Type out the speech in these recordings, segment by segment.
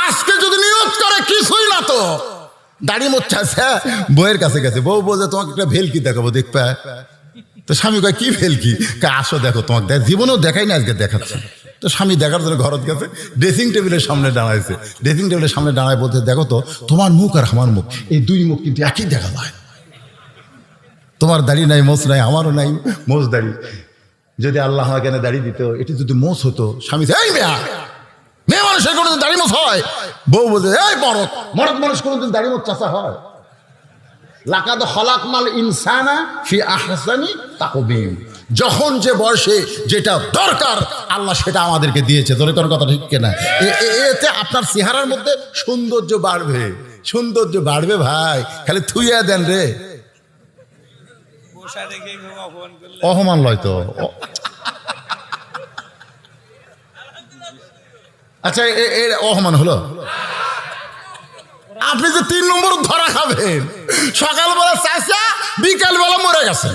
আজকে যদি নিয়ত করে কিছুই না তো দাড়ি মোচ্ছাছে, বউয়ের কাছে গেছে, বউ বলছে তোমাকে একটা ভেলকি দেখাবো, দেখবে? তো স্বামী কয় কি ভেলকি? আসো দেখো, তোমাকে দেখ, জীবনেও দেখাই না, আজকে দেখাচ্ছে। তো স্বামী দেখার জন্য ঘরত গেছে, ড্রেসিং টেবিলের সামনে দাঁড়াইছে। ড্রেসিং টেবিলের সামনে দাঁড়ায় বলতে, দেখো তো তোমার মুখ আর আমার মুখ, এই দুই মুখ কিন্তু একই দেখা যায়। তোমার দাড়ি নাই, মোচ নাই, আমারও নাই মোচ দাড়ি। যদি আল্লাহ আমাকে এনে দাড়ি দিত, এটি যদি মোচ হতো, স্বামী এই মেয়া, মেয়ে মানুষের কোনোদিন দাড়ি মোচ হয়? বউ বলছে এই মরদ, মরদ মানুষ কোনোদিন দাড়ি মোচ চাষা হয়? লাকাদ খলাকনাল ইনসানা ফি আহসানি তাকওয়িম। যখন যে বয়সে যেটা দরকার আল্লাহ সেটা আমাদেরকে দিয়েছে। তোর কথা ঠিক কিনা? এতে আপনার চেহারার মধ্যে সৌন্দর্য বাড়বে, সৌন্দর্য বাড়বে ভাই। খালি থুইয়া দেন রে, অপমান লয় তো। আচ্ছা এর অপমান হলো? আপনি যে 3 নম্বর ধরা খাবেন, সকালবেলা চাষা, বিকালবেলা মরে গেছে,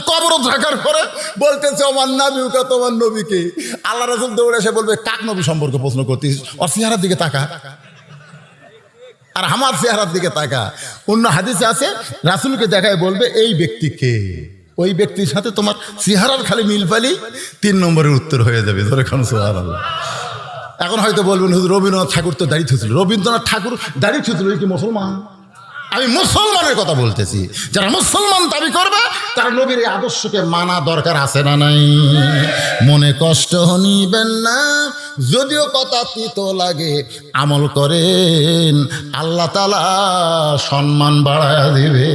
কবর থাকার পরে বলতেছে আমার নবীকে, তোমার নবীকে। আল্লাহ রাসূল দৌড়ে এসে বলবে কাক নবী সম্পর্কে প্রশ্ন করতিস, ওর চেহারার দিকে তাকা আর আমার চেহারার দিকে তাকা। অন্য হাদিসে আছে রাসূলকে দেখায় বলবে এই ব্যক্তিকে, ওই ব্যক্তির সাথে তোমার চেহারার খালি মিল পালি 3 নম্বরের উত্তর হয়ে যাবে। ধরে খান সুবহানাল্লাহ। এখন হয়তো বলবেন হুজুর রবীন্দ্রনাথ ঠাকুর তো দাড়ি থুছিল। রবীন্দ্রনাথ ঠাকুর দাড়ি থুছিল, কি মুসলমান? আমি মুসলমানের কথা বলতেছি। যারা মুসলমান দাবি করবে তারা নবীর এই আদর্শকে মানা দরকার আছে না নাই? মনে কষ্ট নিবেন না, যদিও কথা তিতো লাগে, আমল করেন, আল্লাহ তাআলা সম্মান বাড়ায়া দিবে।